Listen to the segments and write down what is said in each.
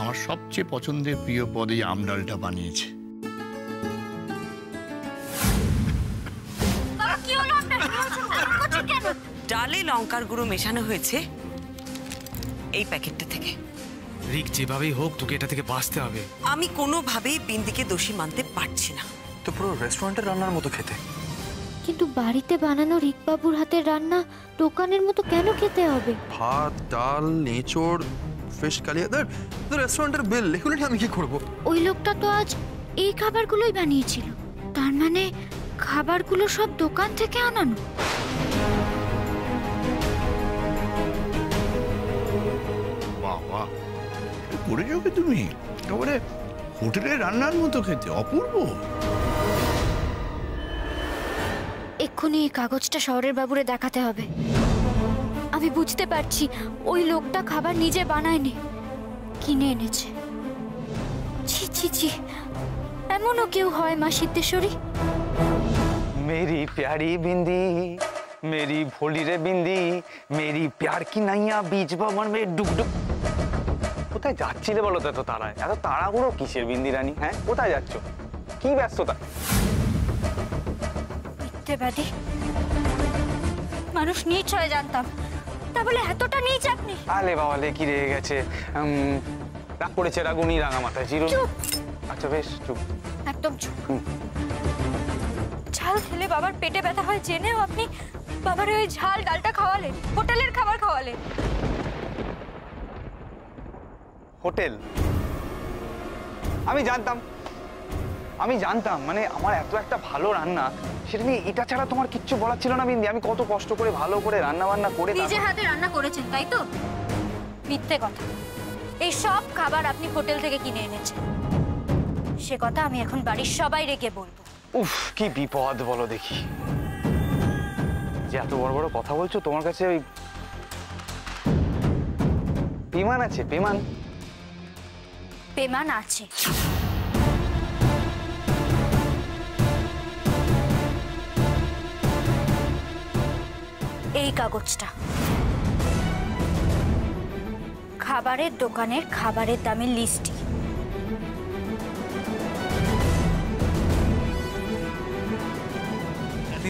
আমার সবচেয়ে পছন্দের প্রিয় পদ এই আমডালটা বানিয়েছে। ডালে লঙ্কার গুঁড়ো মেশানো হয়েছে এই প্যাকেটটা থেকে। রিক, যেভাবেই হোক তোকে এটা থেকে বাঁচতে হবে। আমি কোনোভাবেই বিন্দিকে দোষী মানতে পারছি না। তো পুরো রেস্টুরেন্টের রান্নার মতো খেতে। কিন্তু বাড়িতে বানানো রিকবাবুর হাতের রান্না দোকানের মতো কেন খেতে হবে? ভাত, ডাল, এঁচোড়, ফিশ কালিয়া, রেস্টুরেন্টের বিল লিখুন, আমি কি করব? ওই লোকটা তো আজ এই খাবারগুলোই বানিয়েছিল। তার মানে খাবারগুলো সব দোকান থেকে আনানো। বাবা, করে যাও কি তুমি? একেবারে হোটেলের রান্নার মতো খেতে, অপূর্ব। এক্ষুনি এই কাগজটা শহরের বাবুরে দেখাতে হবে। আমি বুঝতে পারছি ওই লোকটা খাবার নিজে বানায়নি, কিনে এনেছে। ছি ছি ছি, এমনও কেউ হয় মা সিদ্ধেশ্বরী? मेरी प्यारी बिंदी, मेरी भोली रे बिंदी, मेरी प्यार की नैया बीच भवन में डुब डुब। কোথায় যাচ্ছিলে বলো তো? এত তাড়ায়, এত তাড়াহুড়ো কিসের বিন্দি রানী? হ্যাঁ, কোথায় যাচ্ছ? কি ব্যস্ততা? মিথ্যেবাদী মানুষ নিচ হয়ে জানতাম, তা বলে এতটা নিচ আপনি? আলে বাবালে, কি রেগে গেছে? রাগ করেছে, রাগুনি রাঙা মাথায় চিরু। আচ্ছা বেশ, চুপ, একদম চুপ। ঝাল খেলে বাবার পেটে ব্যথা হয় জেনেও আপনি বাবার ওই ঝাল ডালটা খাওয়ালেন, হোটেলের খাবার খাওয়ালেন। হোটেল? আমি জানতাম মানে আমার এত একটা ভালো রান্না, সেটা নিয়ে এটা ছাড়া তোমার কিচ্ছু বলার ছিল না বিন্দি। আমি কত কষ্ট করে ভালো করে রান্না বান্না করে নিজে হাতে রান্না করেছেন, তাই তো? মিথ্যে কথা। এই সব খাবার আপনি হোটেল থেকে কিনে এনেছেন, সে কথা আমি এখন বাড়ির সবাই রেখে বলবো। উফ, কি বিপদ বলো দেখি। যে এত বড় বড় কথা বলছো, তোমার কাছে ওই পেমান আছে? পেমান আছে। এই কাগজটা খাবারের দোকানের খাবারের দামের লিস্টই।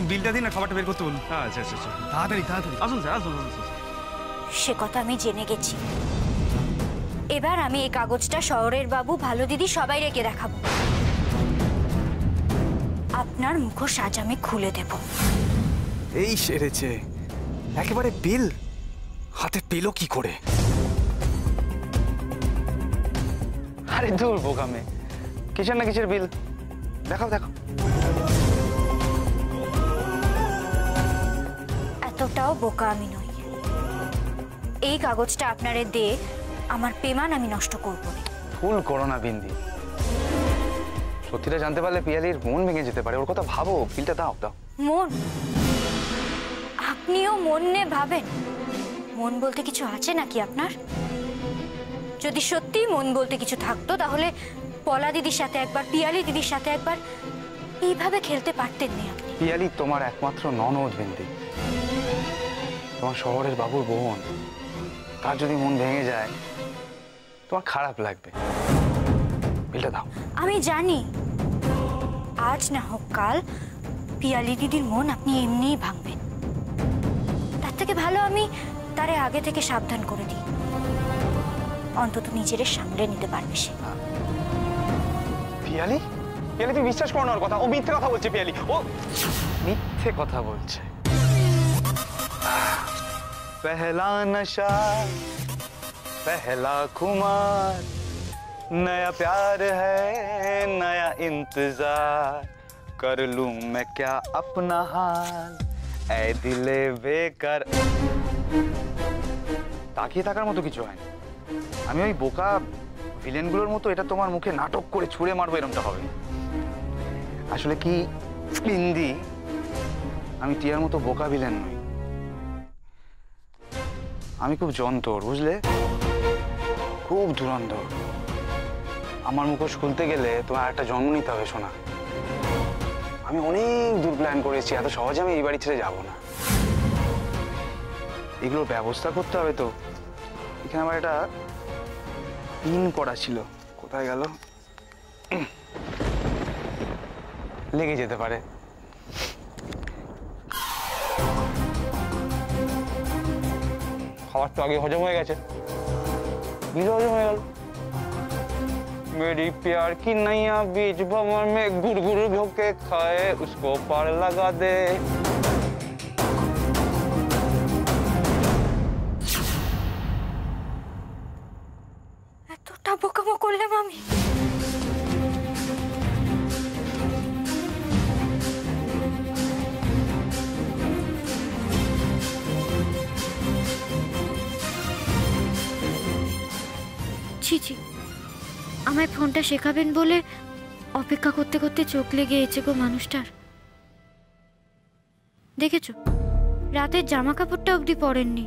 বিলটা দিন না, খাবারটা বের করতে বলুন। আচ্ছা আচ্ছা আচ্ছা, তাড়াতাড়ি তাড়াতাড়ি আসুন স্যার, আসুন আসুন। সে কথা আমি জেনে গেছি। এবার আমি এই কাগজটা শহরের বাবু, ভালো দিদি সবাই রেখে দেখাবো। আপনার মুখোশ আমি খুলে দেব। এই সেরেছে একেবারে। বিল হাতে পেল কি করে? আরে দূর বোকামে, কিসের না কিসের বিল। দেখাও দেখাও। এতটাও বোকা আমি নই। এই কাগজটা আপনারে দিয়ে আমার পেমান আমি নষ্ট করব না। ভুল করো না বিন্দি। সত্যিটা জানতে পারলে পিয়ালির মন ভেঙে যেতে পারে। ওর কথা ভাবো, বিলটা দাও দাও। মন? আপনিও মন নিয়ে ভাবেন? মন বলতে কিছু আছে নাকি আপনার? যদি সত্যি মন বলতে কিছু থাকতো তাহলে পলা দিদির সাথে একবার, পিয়ালি দিদির সাথে একবার এইভাবে খেলতে পারতেন না আপনি। পিয়ালি তোমার একমাত্র ননদ বিন্দি, তোমার শহরের বাবুর বোন। তার যদি মন ভেঙে যায় তোমার খারাপ লাগবে। বিলটা দাও। আমি জানি আজ না হোক কাল পিয়ালি দিদির মন আপনি এমনিই ভাঙবেন। তার থেকে ভালো আমি তারে আগে থেকে সাবধান করে দিই, অন্তত নিজের সামলে নিতে পারবে সে। পিয়ালি? পিয়ালি তুমি বিশ্বাস করো না ওর কথা। ও মিথ্যে কথা বলছে। পিয়ালি ও মিথ্যে কথা বলছে। पहला नशा पहला खुमार, नया प्यार है नया इंतजार, कर लूं मैं क्या अपना हाल, ऐ दिले बेकार। তাকিয়ে থাকার মতো কিছু হয় না। আমি ওই বোকা ভিলেনগুলোর মতো এটা তোমার মুখে নাটক করে ছুঁড়ে মারবো এরকমটা হবে। আসলে কি বিন্দি, আমি টিয়ার মতো বোকা ভিলেন নই। আমি খুব যন্ত্র, বুঝলে, খুব ধুরন্ধর। আমার মুখোশ খুলতে গেলে তোমার একটা জন্ম নিতে হবে সোনা। আমি অনেক দূর প্ল্যান করেছি, এত সহজে আমি এই বাড়ি ছেড়ে যাবো না। এগুলোর ব্যবস্থা করতে হবে তো। এখানে আমার একটা পিন করা ছিল, কোথায় গেল? লেগে যেতে পারে। খাবার তো আগে হজম হয়ে গেছে, বিলে হজম হয়ে গেল। मेरी प्यार की नैया बीच भंवर में गुड़ गुड़ होके खाए उसको पार लगा दे। এতটা বোকামো করলাম আমি। ছি ছি, আমায় ফোনটা শেখাবেন বলে অপেক্ষা করতে করতে চোখ লেগে এসেছে গো মানুষটার। দেখেছো, রাতের জামা কাপড়টা অবধি পরেননি।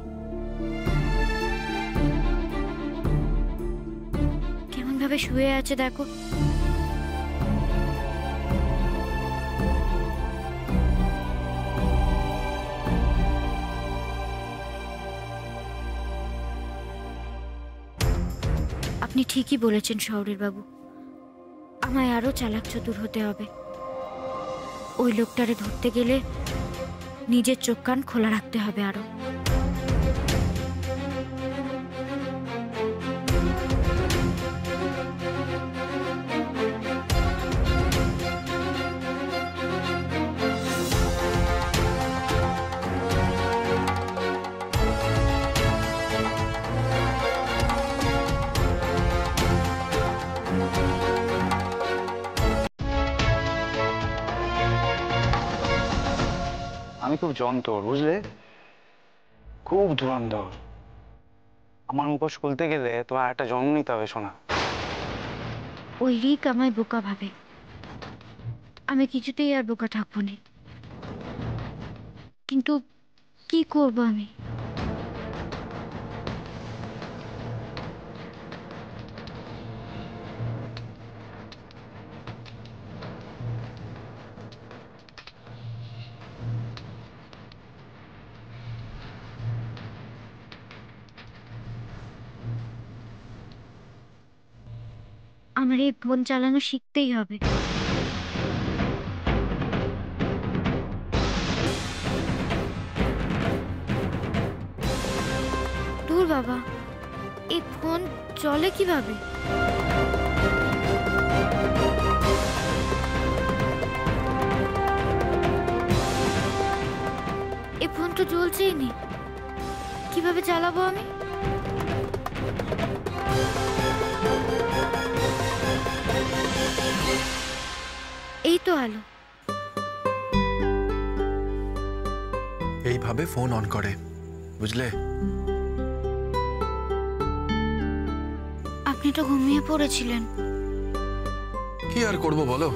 কেমন ভাবে শুয়ে আছে দেখো। আপনি ঠিকই বলেছেন শহরের বাবু, আমায় আরো চালাক চতুর হতে হবে। ওই লোকটারে ধরতে গেলে নিজের চোখ কান খোলা রাখতে হবে আরো। আমি খুব যন্ত্র, বুঝলে, খুব ধুরন্ধর। আমার মুখোশ খুলতে গেলে তোমার একটা জন্ম নিতে হবে শোনা। ওই রিক আমায় বোকা ভাবে, আমি কিছুতেই আর বোকা থাকবো না। কিন্তু কি করব আমি? আমার এই ফোন চালানো শিখতেই হবে। দূর বাবা, এই ফোন চলে কিভাবে? এই ফোন তো চলছেই নি, কিভাবে চালাবো আমি? এই তো আলো। এইভাবে ফোন অন করে, বুঝলে? আপনি তো ঘুমিয়ে পড়েছিলেন। কি আর করব বলো,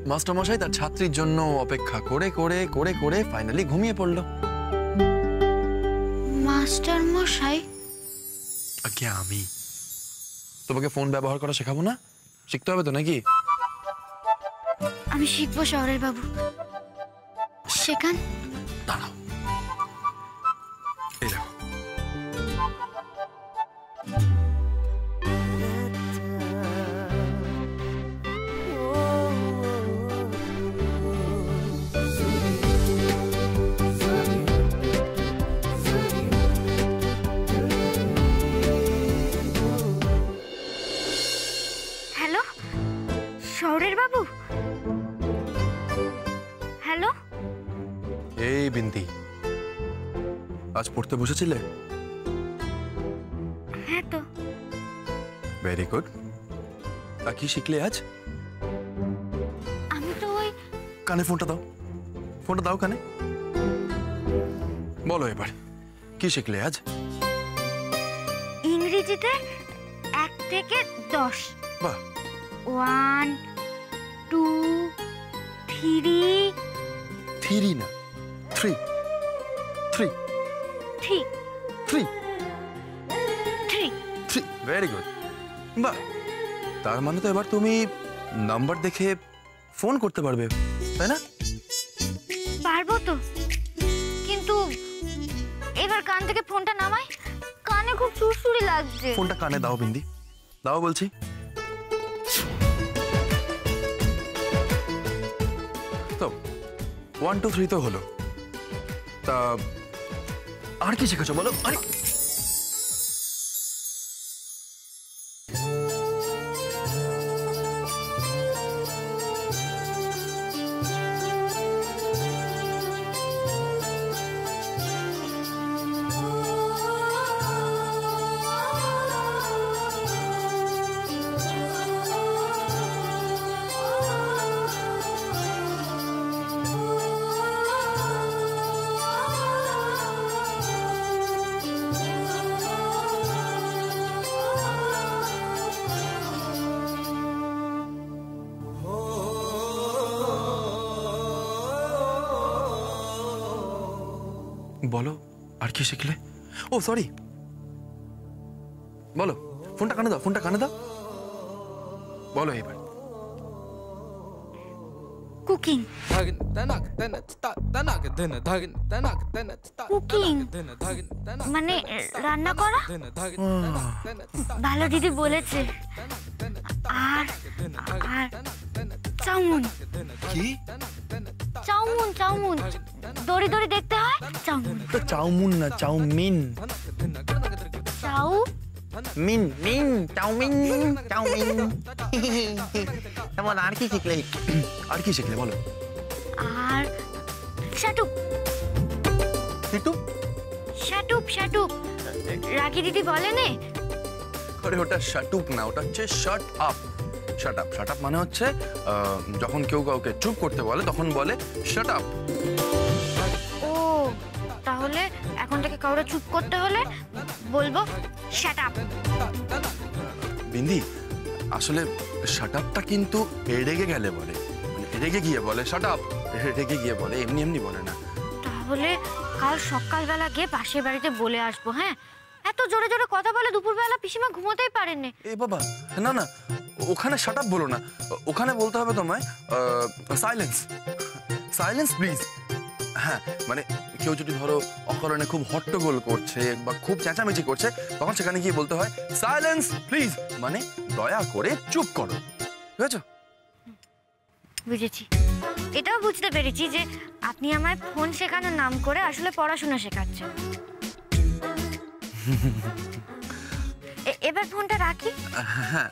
মাস্টারমশাই তার ছাত্রীর জন্য অপেক্ষা করে করে করে করে ফাইনালি ঘুমিয়ে পড়লো। মাস্টার মশাই? আজ্ঞে আমি তোমাকে ফোন ব্যবহার করা শেখাবো না? শিখতে হবে তো নাকি? আমি শিখবো শহরের বাবু, শেখান। দাঁড়াও, এই দেখো। হ্যালো শহরের বাবু, হ্যালো। এই বিন্দি, আজ পড়তে বসেছিলে? হ্যাঁ তো। Very good. তা কি শিখলে আজ? আমি তো ওই কানে ফোনটা দাও, ফোনটা দাও কানে। বলো এবার কি শিখলে আজ? ইংরেজিতে 1 থেকে 10। বাহ। 1 2 3 3 না, 3 3 3 3 3। 3। Very good. বাহ, তার মানে তো এবার তুমি নাম্বার দেখে ফোন করতে পারবে, তাই না? পারবো তো, কিন্তু এবার কান থেকে ফোনটা নামাই, কানে খুব সুরসুরি লাগছে। ফোনটা কানে দাও বিন্দি, দাও বলছি। তো 1 2 3 তো হলো, তা আর কি শিখেছো বলো? আরে বলো আর কি শিখলে? ও সরি, বলো। ফোনটা কানে দাও, ফোনটা কানে দাও, বলো এবার। কুকিং। কুকিং মানে রান্না করা? ভালো দিদি বলেছে। আর আর চাউমিন। কি? চাউমিন চাউমিন, দড়ি দড়ি দেখতে হয় চাউমিন। তো চাউমিন না, চাউমিন। চাউ মিন মিন চাউমিন চাউমিন। তেমন আর কি শিখলে? আর কি শিখলে বলো? আর শাটুপ। কিটু? শাটুপ শাটুপ, রাগি দিদি বলে নে। আরে ওটা শাটুপ না, ওটা হচ্ছে shut up. Shut up, shut up মানে হচ্ছে যখন কেউ কাউকে চুপ করতে বলে তখন বলে শাট আপ। ও তাহলে এখন থেকে কাউরে চুপ করতে হলে বলবো শাট আপ। বিন্দি, আসলে শাট আপটা কিন্তু রেগে গেলে বলে, মানে রেগে গিয়ে বলে শাট আপ, রেগে গিয়ে বলে, এমনি এমনি বলে না। তাহলে কাল সকালবেলা গিয়ে পাশের বাড়িতে বলে আসবো। হ্যাঁ, এত জোরে জোরে কথা বলে দুপুরবেলা পিসিমা ঘুমোতেই পারেননি। এ বাবা, না না, ওখানে শাট আপ বলো না, ওখানে বলতে হবে তোমায় সাইলেন্স, সাইলেন্স প্লিজ। হ্যাঁ, মানে কেউ যদি ধরো অকারণে খুব হট্টগোল করছে বা খুব চেঁচামেচি করছে, তখন সেখানে গিয়ে বলতে হয় সাইলেন্স প্লিজ, মানে দয়া করে চুপ করো। বুঝেছো? বুঝেছি। এটাও বুঝতে পেরেছি যে আপনি আমায় ফোন শেখানোর নাম করে আসলে পড়াশোনা শেখাচ্ছেন। এবার ফোনটা রাখি। হ্যাঁ,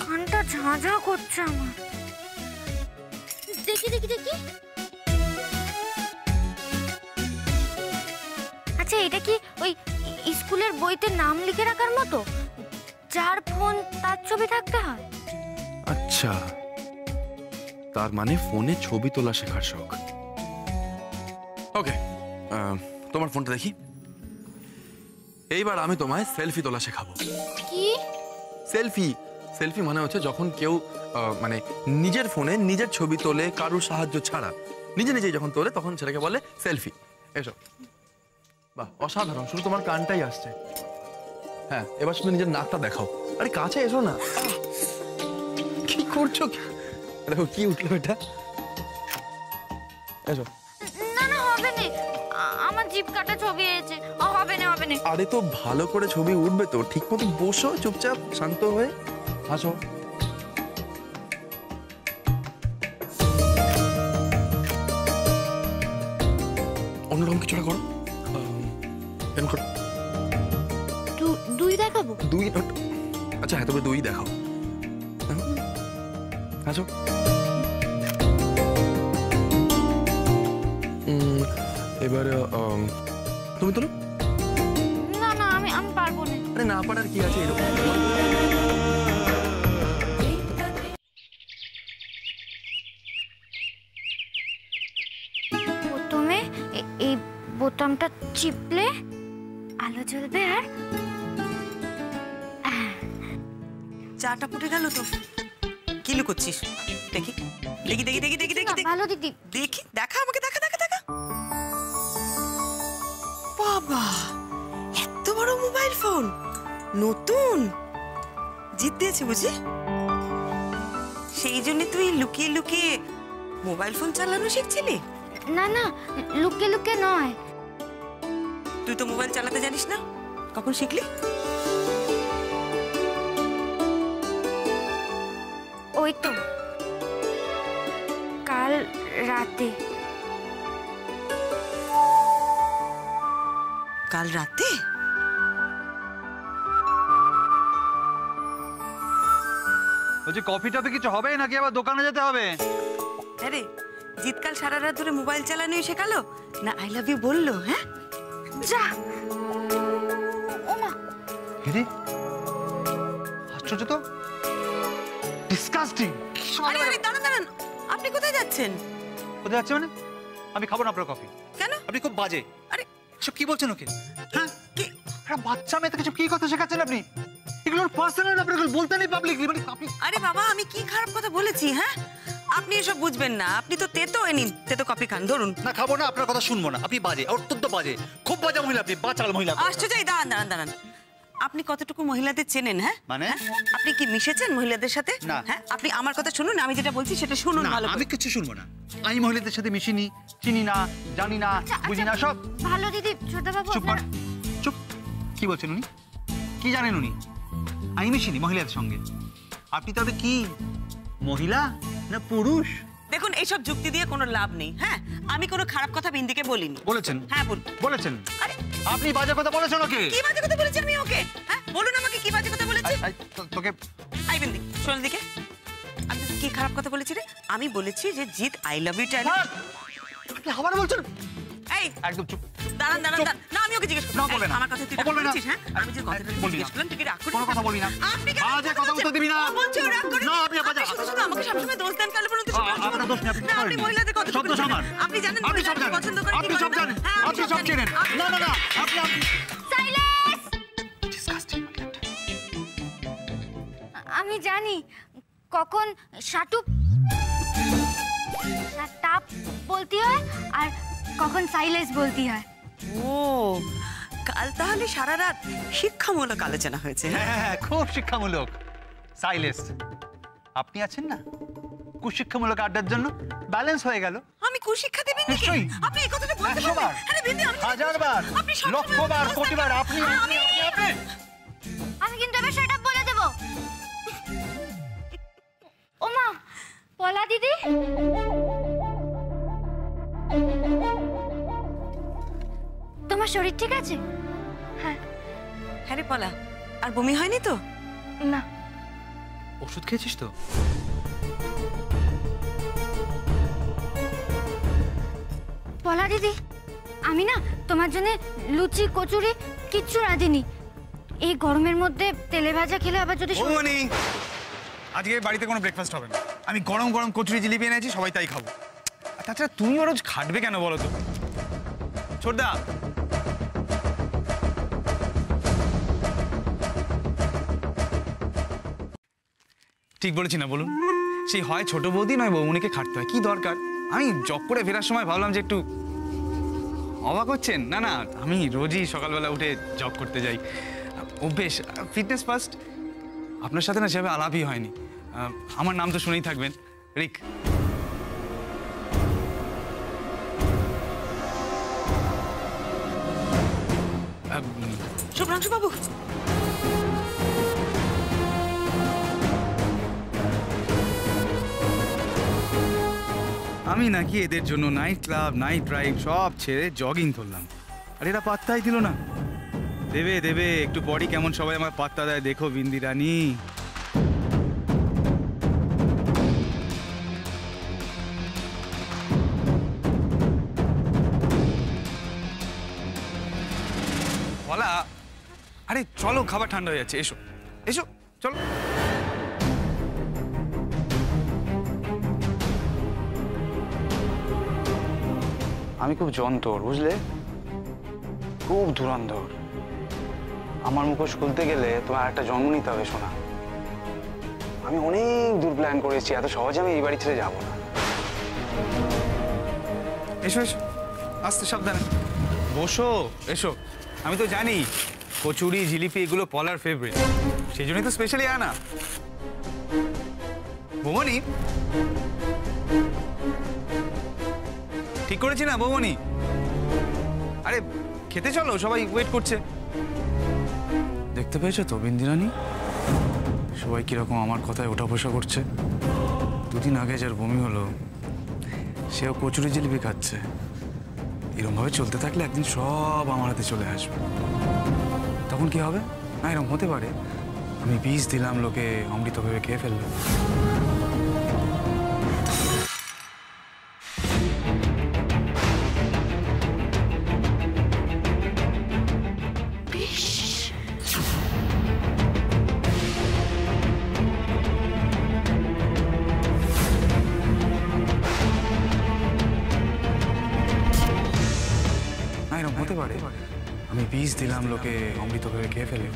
কানটা ঝাঁঝা করছে আমার। দেখি দেখি দেখি। আচ্ছা, এটা কি ওই স্কুলের বইতে নাম লিখে রাখার মতো, যার ফোন তার ছবি থাকতে হয়? আচ্ছা, তার মানে ফোনে ছবি তোলা শেখার শখ। ওকে, তোমার ফোনটা দেখি। এইবার আমি তোমায় সেলফি তোলা শেখাবো। কি? সেলফি, সেলফি মানে হচ্ছে যখন কেউ মানে নিজের ফোনে নিজের ছবি তোলে কারোর সাহায্য ছাড়া, নিজে নিজেই যখন তোলে তখন সেটাকে বলে সেলফি। এসো। বাহ, অসাধারণ, শুধু তোমার কানটাই আসছে। হ্যাঁ, এবার শুধু নিজের নাকটা দেখাও। আরে কাছে এসো না। কি করছো? দেখো কি উঠলো এটা। এসো। না না, হবে না, আমার জিভ কাটা ছবি এসেছে। হবে না হবে না। আরে তো ভালো করে ছবি উঠবে তো, ঠিক মতো বসো চুপচাপ শান্ত হয়ে, হাসো। অন্যরকম কিছুটা করো। এরকম করো। দুই দেখাবো? দুই? আচ্ছা হ্যাঁ, তবে দুই দেখাও। হাসো। এবার তুমি তোলো। না না, আমি পারবো না। আরে না পারার কি আছে, এরকম। প্রথমে এই বোতামটা চিপলে আলো জ্বলবে। আর চাটা ফুটে গেল তো। কি লুকোচ্ছিস? দেখি দেখি দেখি দেখি দেখি দেখি ভালো দিদি, দেখি, দেখা আমাকে, দেখা দেখা দেখা। বাবা, এত বড় মোবাইল ফোন, নতুন জিত দিয়েছে বুঝি? সেই জন্য তুই লুকিয়ে লুকিয়ে মোবাইল ফোন চালানো শিখছিলি? না না, লুকে লুকে নয়। তুই তো মোবাইল চালাতে জানিস না, কখন শিখলি? ওই তো কাল রাতে। কাল রাতে? বলছি কফি টফি কিছু হবে নাকি আবার দোকানে যেতে হবে? আরে জিৎ কাল সারা রাত ধরে মোবাইল চালানোই শেখালো না, আই লাভ ইউ বললো? হ্যাঁ যা ওমা, দিদি আশ্চর্য তো, ডিসকাস্টিং। আরে আরে দাঁড়ান দাঁড়ান, আপনি কোথায় যাচ্ছেন? কোথায় যাচ্ছে মানে? আমি খাবো না আপনার কফি। কেন? আপনি খুব বাজে। আরে সব কি বলছেন ওকে? হ্যাঁ কি? একটা বাচ্চা মেয়েকে কিছু কি কথা শেখাচ্ছেন আপনি? এগুলো পার্সোনাল, আপনি এগুলো বলতে নেই পাবলিকলি। মানে আপনি আরে বাবা, আমি কি খারাপ কথা বলেছি? হ্যাঁ আপনি এসব বুঝবেন না, আপনি তো তেতো এনিন, তেতো কফি খান, ধরুন। না খাবো না, আপনার কথা শুনবো না। আপনি বাজে, অত্যন্ত বাজে, খুব বাজে মহিলা আপনি, বাচাল মহিলা। আশ্চর্য, দাঁড়ান দাঁড়ান দাঁড়ান, আপনি কতটুকু মহিলাদের চেনেন? হ্যাঁ মানে? আপনি কি মিশেছেন মহিলাদের সাথে? না। হ্যাঁ আপনি আমার কথা শুনুন, আমি যেটা বলছি সেটা শুনুন না, ভালো আমি করে। কিছু শুনবো না। আমি মহিলাদের সাথে মিশিনি, চিনি না, জানি না, বুঝি না সব। ভালো দিদি, ছোটবাবু চুপ কর, চুপ। কি বলছেন উনি? কি জানেন উনি? আমি মিশিনি মহিলাদের সঙ্গে। আপনি তবে কি মহিলা না পুরুষ? দেখুন এইসব যুক্তি দিয়ে কোনো লাভ নেই। হ্যাঁ আমি কোনো খারাপ কথা বিন্দিকে বলিনি। বলেছেন? হ্যাঁ বলেছেন। আরে আপনি বাজে কথা বলেছেন ওকে? কি বাজে কথা বলেছি আমি ওকে? হ্যাঁ বলুন আমাকে কি বাজে কথা বলেছি? তোকে আই বিন্দি শোন দিকে, আমি কি খারাপ কথা বলেছি রে? আমি বলেছি যে জিৎ আই লাভ ইউ টাইল। আপনি আবার বলছেন? এই একদম চুপ। দাঁড়ান দাঁড়ান দাঁড়ান, না আমি ওকে জিজ্ঞেস করব। না, বলবে না। আমার কথা তুই রাগ বলবে না। করেছিস? হ্যাঁ আমি যে কথাটা বলবি না। জিজ্ঞেস করলাম তুই কি রাগ করেছিস? কোনো কথা বলবি না। আপনি কেন বাজে কথা উত্তর দিবি না। ও বলছো রাগ করে? না, আপনি বাজে। শুধু শুধু আমাকে সবসময় দোষ দেন, কাল পর্যন্ত আপনার দোষ নেই, আপনি না, আপনি করেননি। মহিলাদের কথা সব দোষ আমার। আপনি জানেন আপনি সব মহিলাদের জানেন। পছন্দ করে কি আপনি করে সব না? জানেন। হ্যাঁ, আমি আপনি সব সব জানি। চেনেন। আপনি- না না না, আপনি সাইলেন্স। আমি জানি কখন শাটুপ টাপ বলতি হয় আর কখন সাইলেন্স বলতি হয়। ও কাল তাহলে সারা রাত শিক্ষামূলক আলোচনা হয়েছে। হ্যাঁ হ্যাঁ, খুব শিক্ষামূলক। সাইলেন্স। আপনি আছেন না কুশিক্ষামূলক আড্ডার জন্য, ব্যালেন্স হয়ে গেল। আমি কুশিক্ষা দেবেন নাকি? নিশ্চয়ই। আপনি এই কথাটা বলতে 100 বার, পারবেন? আরে বিন্দি আমি 1000 বার, আপনি সব লক্ষ সময় বার, দোষ কোটি দেন। বার, আপনি আপনি আপনি আপনি আমি কিন্তু এবার শাটআপ বলে দেব। ওমা পলা দিদি, তোমার শরীর ঠিক আছে? হ্যাঁ। হ্যাঁ রে পলা, আর বমি হয়নি তো? না। ওষুধ খেয়েছিস তো? পলা দিদি, আমি না তোমার জন্য লুচি কচুরি কিচ্ছু রাঁধিনি। এই গরমের মধ্যে তেলে ভাজা খেলে আবার যদি বৌমনি, আজকে বাড়িতে কোনো ব্রেকফাস্ট হবে না। আমি গরম গরম কচুরি জিলিপি এনেছি, সবাই তাই খাবো। আর তাছাড়া তুমি রোজ খাটবে কেন বলো তো? ছোটদা, ঠিক বলেছি না বলুন? সেই হয় ছোট বৌদি নয় বৌমনিকে খাটতে হয়, কি দরকার? আমি জব করে ফেরার সময় ভাবলাম যে একটু অবাক হচ্ছেন। না না, আমি রোজই সকালবেলা উঠে জব করতে যাই, অভ্যেস, ফিটনেস ফার্স্ট। আপনার সাথে না সেভাবে আলাপই হয়নি। আমার নাম তো শুনেই থাকবেন, রিক। শুভ্রাংশু বাবু, আমি নাকি এদের জন্য নাইট ক্লাব, নাইট ড্রাইভ সব ছেড়ে জগিং করলাম, আর এরা পাত্তাই দিল না। দেবে দেবে, একটু পরই কেমন সবাই আমার পাত্তা দেয়, দেখো বিন্দি রানী। বলা, আরে চলো, খাবার ঠান্ডা হয়ে যাচ্ছে, এসো এসো, চলো। আমি খুব যন্ত্র, বুঝলে, খুব ধুরন্ধর। আমার মুখোশ খুলতে গেলে তোমার একটা জন্ম নিতে হবে শোনা। আমি অনেক দূর প্ল্যান করেছি, এত সহজে আমি এই বাড়ি ছেড়ে যাবো না। এসো এসো, আস্তে সাবধানে বসো, এসো। আমি তো জানি কচুরি জিলিপি এগুলো পলার ফেভারিট, সেই জন্যই তো স্পেশালি আনা। বৌমনি, ঠিক করেছি না বৌমনি? আরে খেতে চলো, সবাই ওয়েট করছে। দেখতে পেয়েছো তো বিন্দিরানি, সবাই কিরকম আমার কথায় ওঠা বসা করছে। দুদিন আগে যার বমি হলো সেও কচুরি জিলিপি খাচ্ছে। এরকমভাবে চলতে থাকলে একদিন সব আমার হাতে চলে আসবে। তখন কি হবে? না, এরকম হতে পারে আমি বিষ দিলাম, লোকে অমৃত ভেবে খেয়ে ফেললো। না, এরকম হতে পারে আমি বিষ দিলাম, লোকে অমৃত ভেবে খেয়ে ফেললো।